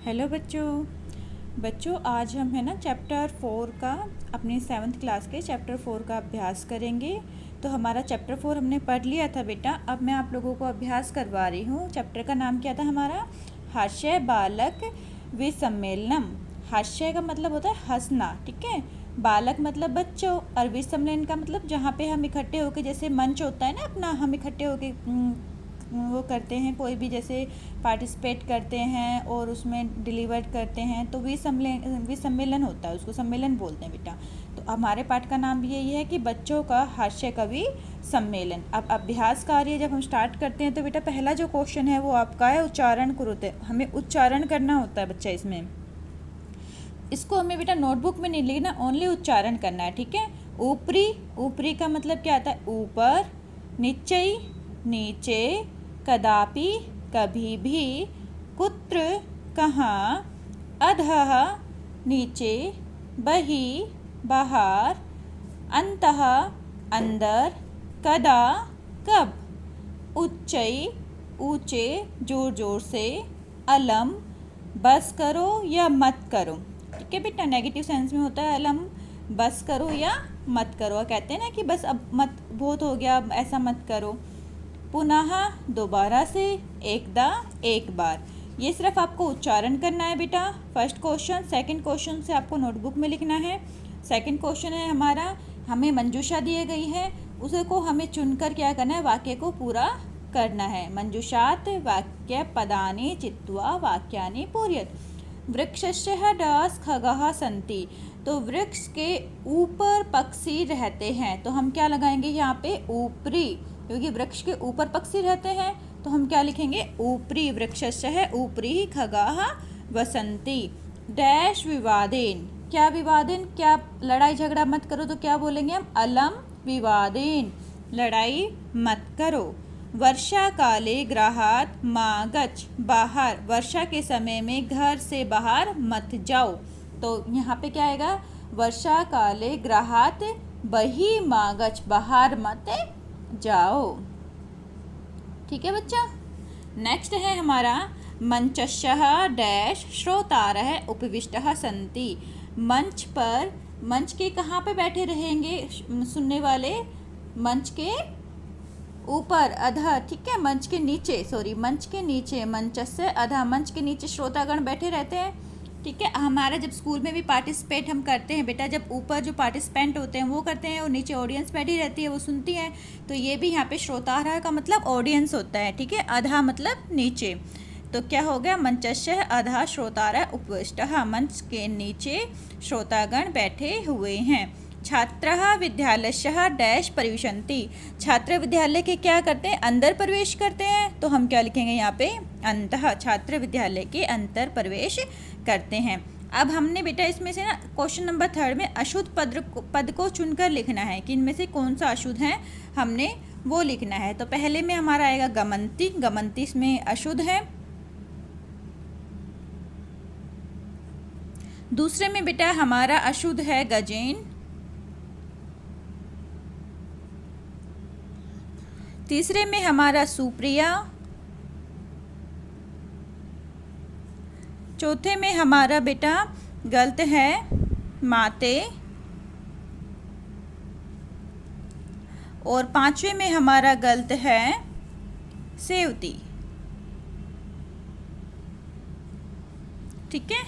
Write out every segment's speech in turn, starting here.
Hello बच्चों आज हम है ना चैप्टर 4 का अपनी 7th क्लास के चैप्टर 4 का अभ्यास करेंगे। तो हमारा चैप्टर 4 हमने पढ़ लिया था बेटा। अब मैं आप लोगों को अभ्यास करवा रही हूँ। चैप्टर का नाम क्या था हमारा? हास्य बालक विसम्मेलनम। हास्य का मतलब होता है हंसना, ठीक है। बालक मतलब बच्चों, और विसम्मेलन का मतलब जहाँ पे हम इकट्ठे होके, जैसे मंच होता है ना अपना, हम इकट्ठे होके वो करते हैं, कोई भी जैसे पार्टिसिपेट करते हैं और उसमें डिलीवर करते हैं, तो विसम्मेलन होता है, उसको सम्मेलन बोलते हैं बेटा। तो हमारे पाठ का नाम भी यही है कि बच्चों का हास्य कवि सम्मेलन। अब अभ्यास कार्य जब हम स्टार्ट करते हैं तो बेटा पहला जो क्वेश्चन है वो आपका है उच्चारण कुरुते। हमें उच्चारण करना होता है बच्चा इसमें। इसको हमें बेटा नोटबुक में नहीं लिखना, ओनली उच्चारण करना है, ठीक है। ऊपरी, ऊपरी का मतलब क्या आता है? ऊपर। नीचे, नीचे। कदापि, कभी भी। कुत्र, कहाँ। अधः, नीचे। बहि, बाहर। अंतः, अंदर। कदा, कब। उच्चई, ऊंचे, जोर जोर से। अलम, बस करो या मत करो, ठीक है बेटा। नेगेटिव सेंस में होता है अलम, बस करो या मत करो। कहते हैं ना कि बस अब मत, बहुत हो गया, अब ऐसा मत करो। पुनः, दोबारा से। एकदा, एक बार। ये सिर्फ आपको उच्चारण करना है बेटा। First question. सेकंड क्वेश्चन से आपको नोटबुक में लिखना है। सेकंड क्वेश्चन है हमारा, हमें मंजूषा दी गई है, उसे को हमें चुनकर क्या करना है? वाक्य को पूरा करना है। मंजूषात वाक्य पदानि चित्वा वाक्यानि पूरयत। वृक्षस्य डास खगः सन्ति। तो वृक्ष के ऊपर पक्षी रहते हैं, तो हम क्या लगाएंगे यहाँ पे? ऊपरी, क्योंकि वृक्ष के ऊपर पक्षी रहते हैं तो हम क्या लिखेंगे? ऊपरी। वृक्षस्य है ऊपरी खगाः वसंती। डैश विवादेन। क्या विवादेन? क्या लड़ाई झगड़ा मत करो, तो क्या बोलेंगे हम? अलम विवादेन, लड़ाई मत करो। वर्षा काले गृहात् मा गच्छ। बाहर, वर्षा के समय में घर से बाहर मत जाओ। तो यहाँ पे क्या आएगा? वर्षा काले गृहात् बहि मा गच्छ, बाहर मत जाओ, ठीक है बच्चा। नेक्स्ट है हमारा, मंचस्यः डैश श्रोतारः उपविष्टः सन्ति। मंच पर, मंच के कहाँ पे बैठे रहेंगे सुनने वाले? मंच के ऊपर, अधः, ठीक है। मंच के नीचे, सॉरी, मंच के नीचे। मंचस्य अधः, मंच के नीचे श्रोतागण बैठे रहते हैं, ठीक है। हमारा जब स्कूल में भी पार्टिसिपेट हम करते हैं बेटा, जब ऊपर जो पार्टिसिपेंट होते हैं वो करते हैं और नीचे ऑडियंस बैठी रहती है, वो सुनती है। तो ये भी यहाँ पे श्रोतारः का मतलब ऑडियंस होता है, ठीक है। अधः मतलब नीचे। तो क्या हो गया? मंचस्य अधः श्रोतारः उपविष्टः, मंच के नीचे श्रोतागण बैठे हुए हैं। छात्रः विद्यालयस्य डैश प्रविशन्ति। छात्र विद्यालय के क्या करते हैं? अंदर प्रवेश करते हैं, तो हम क्या लिखेंगे यहाँ पे? अंतः। छात्र विद्यालय के अंतर प्रवेश करते हैं। अब हमने बेटा इसमें से ना क्वेश्चन नंबर 3 में अशुद्ध पद को चुनकर लिखना है कि इनमें से कौन सा अशुद्ध है, हमने वो लिखना है। तो पहले में हमारा आएगा गमंती। गमंती इसमें अशुद्ध है। दूसरे में बेटा हमारा अशुद्ध है गजेन। तीसरे में हमारा सुप्रिया। चौथे में हमारा बेटा गलत है माते। और पांचवे में हमारा गलत है सेवती, ठीक है।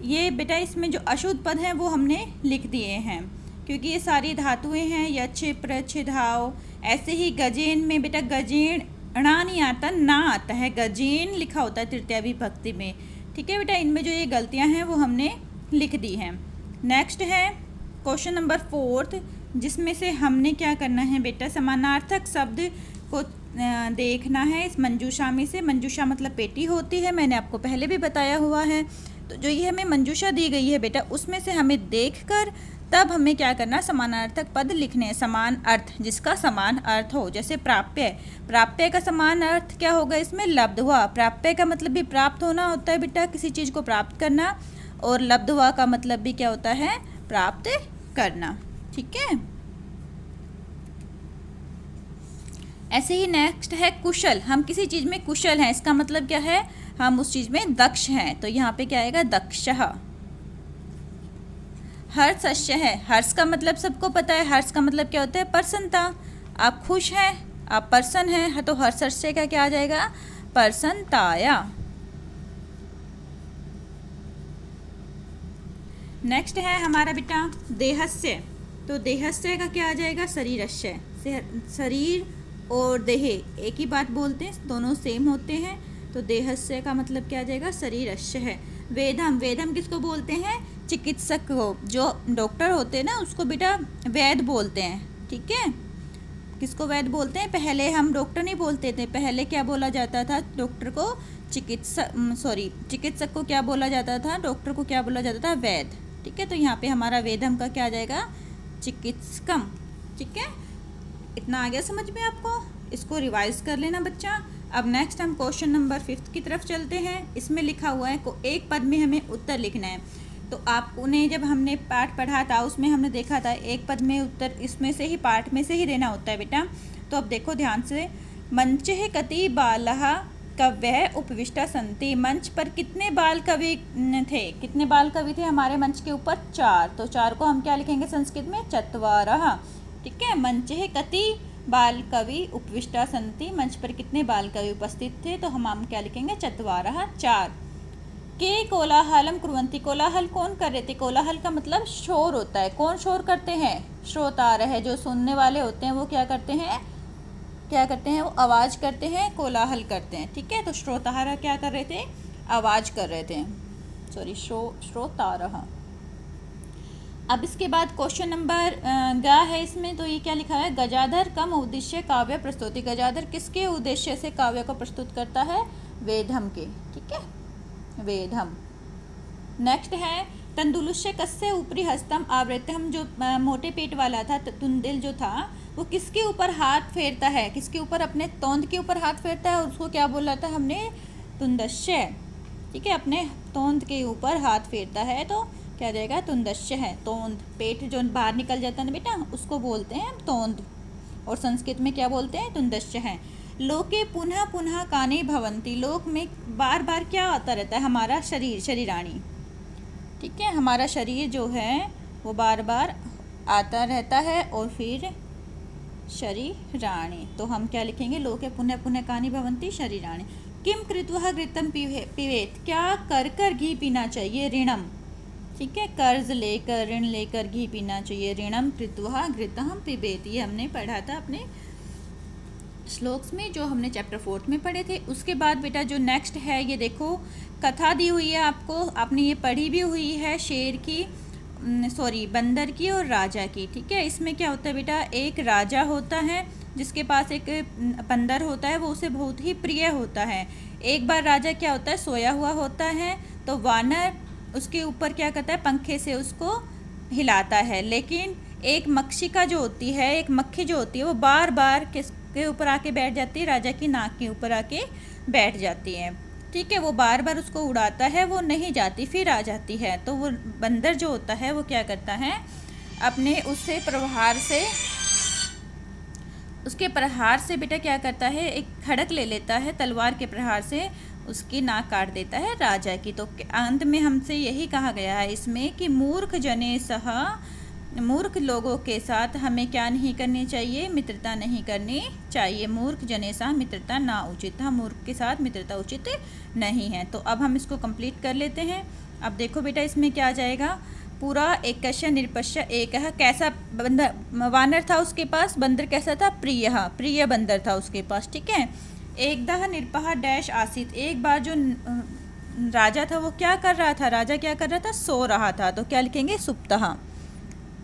ये बेटा इसमें जो अशुद्ध पद हैं वो हमने लिख दिए हैं, क्योंकि ये सारी धातुएं हैं। यच्छ प्रच्छ धाव। ऐसे ही गजेन में बेटा गजेन णा नहीं आता, ना आता है, गजेन लिखा होता है तृतीया विभक्ति में, ठीक है बेटा। इनमें जो ये गलतियां हैं वो हमने लिख दी हैं। नेक्स्ट है क्वेश्चन नंबर 4, जिसमें से हमने क्या करना है बेटा? समानार्थक शब्द को देखना है इस मंजूषा में से। मंजूषा मतलब पेटी होती है, मैंने आपको पहले भी बताया हुआ है। तो जो ये हमें मंजूषा दी गई है बेटा, उसमें से हमें देखकर तब हमें क्या करना? समानार्थक पद लिखने हैं, समान अर्थ, जिसका समान अर्थ हो। जैसे प्राप्य, प्राप्य का समान अर्थ क्या होगा इसमें? लब्ध्वा। प्राप्य का मतलब भी प्राप्त होना होता है बेटा, किसी चीज़ को प्राप्त करना। और लब्ध्वा का मतलब भी क्या होता है? प्राप्त करना, ठीक है। ऐसे ही नेक्स्ट है कुशल, हम किसी चीज़ में कुशल हैं, इसका मतलब क्या है, हम उस चीज़ में दक्ष हैं, तो यहाँ पे क्या आएगा, दक्षः। हर्षस्य है, हर्ष का मतलब सबको पता है, हर्ष का मतलब क्या होता है, प्रसन्नता। आप खुश हैं, आप पर्सन हैं, तो हर्षस्य का क्या आ जाएगा, प्रसन्नताया। नेक्स्ट है हमारा बेटा देहस्य, तो देहस्य का क्या आ जाएगा, शरीरस्य। शरीर और देह एक ही बात बोलते हैं, दोनों सेम होते हैं, तो देहस्य का मतलब क्या आ जाएगा, शरीरस्य है। वेदम, वेदम किसको बोलते हैं, चिकित्सक को, जो डॉक्टर होते हैं ना उसको बेटा वैद्य बोलते हैं, ठीक है। किसको वैद्य बोलते हैं, पहले हम डॉक्टर नहीं बोलते थे, पहले क्या बोला जाता था, डॉक्टर को चिकित्सक को क्या बोला जाता था, डॉक्टर को क्या बोला जाता था, वैद्य, ठीक है। तो यहाँ पे हमारा वेदम का क्या आ जाएगा, चिकित्सकम, ठीक है। इतना आ गया समझ में आपको, इसको रिवाइज कर लेना बच्चा। अब नेक्स्ट हम क्वेश्चन नंबर 5 की तरफ चलते हैं। इसमें लिखा हुआ है एक पद में हमें उत्तर लिखना है। तो आपने जब हमने पाठ पढ़ा था उसमें हमने देखा था एक पद में उत्तर इसमें से ही, पाठ में से ही देना होता है बेटा। तो अब देखो ध्यान से, मंचे कति बालः कवयः उपविष्टा सन्ति, मंच पर कितने बाल कवि थे, कितने बाल कवि थे हमारे मंच के ऊपर, 4। तो 4 को हम क्या लिखेंगे संस्कृत में, चत्वारः, ठीक है। मंचे कति बाल कवि उपविष्टा सन्ति, मंच पर कितने बाल कवि उपस्थित थे, तो हम क्या लिखेंगे, चत्वारः, 4। के कोलाहलम कुर्वन्ति, कोलाहल कौन कर रहे थे, कोलाहल का मतलब शोर होता है, कौन शोर करते हैं, श्रोतारः, जो सुनने वाले होते हैं वो क्या करते हैं, वो आवाज़ करते हैं, कोलाहल करते हैं, ठीक है। तो श्रोतारः क्या कर रहे थे, आवाज़ कर रहे थे, सॉरी श्रोतारः। अब इसके बाद क्वेश्चन नंबर ग है इसमें, तो ये क्या लिखा है, गजाधर कम उद्देश्य काव्य प्रस्तुति, गजाधर किसके उद्देश्य से काव्य को प्रस्तुत करता है, वेदम के, ठीक है, वेदम। नेक्स्ट है तंदुलुष्य कस्य ऊपरी हस्तम आवृतम, जो मोटे पेट वाला था, तुंदिल जो था, वो किसके ऊपर हाथ फेरता है, किसके ऊपर, अपने तोंद के ऊपर हाथ फेरता है, और उसको क्या बोला था हमने, तुंदस्य, ठीक है, अपने तोंद के ऊपर हाथ फेरता है, तो क्या जाएगा, तुंदस्य है। तोंद, पेट जो बाहर निकल जाता है ना बेटा, उसको बोलते हैं तोंद, और संस्कृत में क्या बोलते हैं, तुंदस्य है। लोके पुनः पुनः कानि भवन्ति, लोक में बार बार क्या आता रहता है, हमारा शरीर, शरीराणी, ठीक है, हमारा शरीर जो है वो बार बार आता रहता है, और फिर शरीराणी, तो हम क्या लिखेंगे, लोके पुनः पुनः कानि भवन्ति शरीराणी। किम कृत्वा घृतम पिबेत, क्या कर कर घी पीना चाहिए, ऋणम, ठीक है, कर्ज लेकर, ऋण लेकर घी पीना चाहिए, ऋणम कृत्वा घृतम पिबेत, ये हमने पढ़ा था अपने श्लोक्स में, जो हमने चैप्टर 4 में पढ़े थे। उसके बाद बेटा जो नेक्स्ट है, ये देखो कथा दी हुई है आपको, आपने ये पढ़ी भी हुई है, शेर की, बंदर की और राजा की, ठीक है। इसमें क्या होता है बेटा, एक राजा होता है जिसके पास एक बंदर होता है, वो उसे बहुत ही प्रिय होता है। एक बार राजा क्या होता है, सोया हुआ होता है, तो वानर उसके ऊपर क्या करता है, पंखे से उसको हिलाता है, लेकिन एक मक्षिका जो होती है, एक मक्खी जो होती है, वो बार बार किसके ऊपर आके बैठ जाती है, राजा की नाक के ऊपर आके बैठ जाती है, ठीक है। वो बार बार उसको उड़ाता है, वो नहीं जाती, फिर आ जाती है, तो वो बंदर जो होता है वो क्या करता है, अपने उसके प्रहार से बेटा क्या करता है, एक खड़क ले लेता है, तलवार के प्रहार से उसकी नाक काट देता है राजा की। तो अंत में हमसे यही कहा गया है इसमें कि मूर्ख जने सह, मूर्ख लोगों के साथ हमें क्या नहीं करनी चाहिए, मित्रता नहीं करनी चाहिए। मूर्ख जने सह मित्रता ना उचित, हम मूर्ख के साथ मित्रता उचित नहीं है। तो अब हम इसको कंप्लीट कर लेते हैं। अब देखो बेटा इसमें क्या आ जाएगा, पूरा एकस्य निरपश्य एक, कैसा बंदर, वानर था उसके पास, बंदर कैसा था, प्रिय बंदर था उसके पास, ठीक है। एकदह निरपः डैश आसित, एक बार जो राजा था वो क्या कर रहा था, राजा क्या कर रहा था, सो रहा था, तो क्या लिखेंगे, सुप्तः,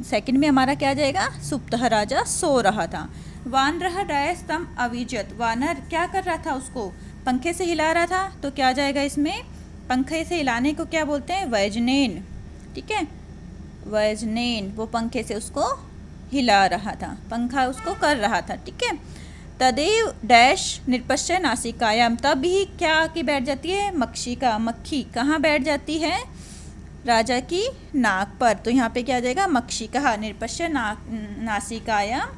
सेकंड में हमारा क्या जाएगा, सुप्तः, राजा सो रहा था। वानरः डैश तम अविजत, वानर क्या कर रहा था, उसको पंखे से हिला रहा था, तो क्या जाएगा इसमें, पंखे से हिलाने को क्या बोलते हैं, वैजनेन, ठीक है, वैजनेन, वो पंखे से उसको हिला रहा था, पंखा उसको कर रहा था, ठीक है। तदेव डैश निरपश्य नासिकायाम, तब ही क्या आके बैठ जाती है, मक्षिका, मक्खी कहाँ बैठ जाती है, राजा की नाक पर, तो यहाँ पे क्या आ जाएगा, मक्षिका निरपश्य नासिकायाम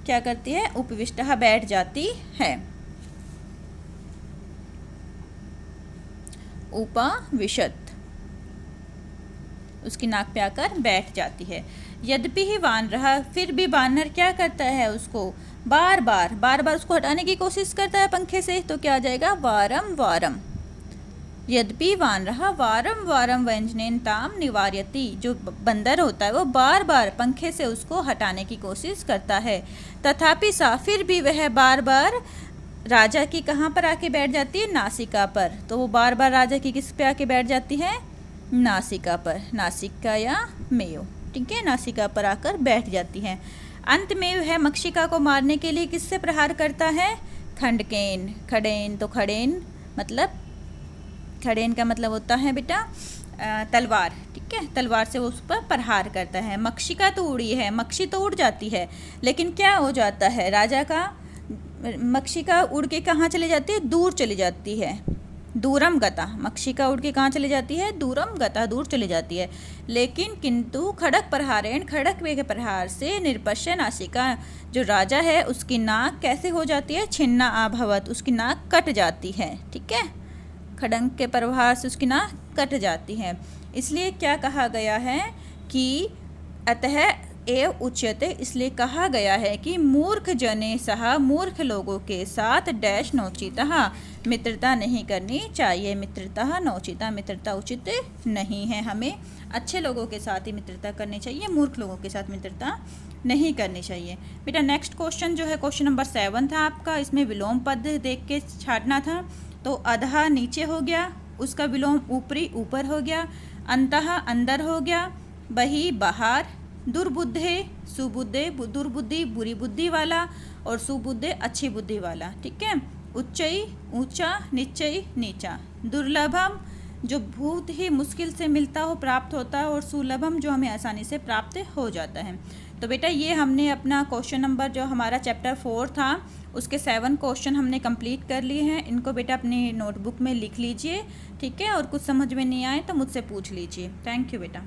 क्या करती है, उपविष्टः बैठ जाती है, उपविशत उसकी नाक पे आकर बैठ जाती है। यद्यपि ही वानरः, फिर भी वानर क्या करता है, उसको बार बार उसको हटाने की कोशिश करता है पंखे से, तो क्या आ जाएगा, वारम वारम। यद्यपि वानरः वारम वारम व्यंजनेन ताम निवार्यति, जो बंदर होता है वो बार बार पंखे से उसको हटाने की कोशिश करता है। तथापि सा, फिर भी वह बार बार राजा की कहाँ पर आके बैठ जाती है, नासिका पर। तो वो बार बार राजा की किस पे आके बैठ जाती है, नासिका पर, नासिका या मेयो, ठीक है, नासिका पर आकर बैठ जाती है। अंत में वह मक्षिका को मारने के लिए किससे प्रहार करता है, खंडकेन, खड़ेन, तो खड़ेन मतलब, खड़ेन का मतलब होता है बेटा तलवार, ठीक है, तलवार से वो उस पर प्रहार करता है। मक्षिका तो उड़ी है, मक्षी तो उड़ जाती है, लेकिन क्या हो जाता है, राजा का मक्षिका उड़ के कहाँ चली जाती है, दूर चली जाती है, दूरम गता, मक्षिका उड़ के कहाँ चली जाती है, दूरम गता, दूर चली जाती है। लेकिन किंतु खड़क प्रहारेण, खड़क के प्रहार से निरपश्य नासिका, जो राजा है उसकी नाक कैसे हो जाती है, छिन्ना अभवत, उसकी नाक कट जाती है, ठीक है, खड़ंग के प्रहार से उसकी नाक कट जाती है। इसलिए क्या कहा गया है कि अतः एव उच्यते, इसलिए कहा गया है कि मूर्ख जने सह, मूर्ख लोगों के साथ डैश नोचितः, मित्रता नहीं करनी चाहिए, मित्रता नोचिता, मित्रता उचित नहीं है, हमें अच्छे लोगों के साथ ही मित्रता करनी चाहिए, मूर्ख लोगों के साथ मित्रता नहीं करनी चाहिए। बेटा नेक्स्ट क्वेश्चन जो है क्वेश्चन नंबर 7 था आपका, इसमें विलोम पद देख के छाटना था। तो अधः नीचे हो गया, उसका विलोम ऊपरी ऊपर हो गया, अंतः अंदर हो गया, बही बाहर, दुर्बुद्धे सुबुद्धे, दुर्बुद्धि बुरी बुद्धि वाला, और सुबुद्धे अच्छी बुद्धि वाला, ठीक है, उच्चई ऊंचा, निच्चई नीचा, दुर्लभम जो बहुत ही मुश्किल से मिलता हो, प्राप्त होता है, और सुलभम जो हमें आसानी से प्राप्त हो जाता है। तो बेटा ये हमने अपना क्वेश्चन नंबर जो हमारा चैप्टर 4 था उसके 7 क्वेश्चन हमने कंप्लीट कर लिए हैं। इनको बेटा अपनी नोटबुक में लिख लीजिए, ठीक है, और कुछ समझ में नहीं आए तो मुझसे पूछ लीजिए। थैंक यू बेटा।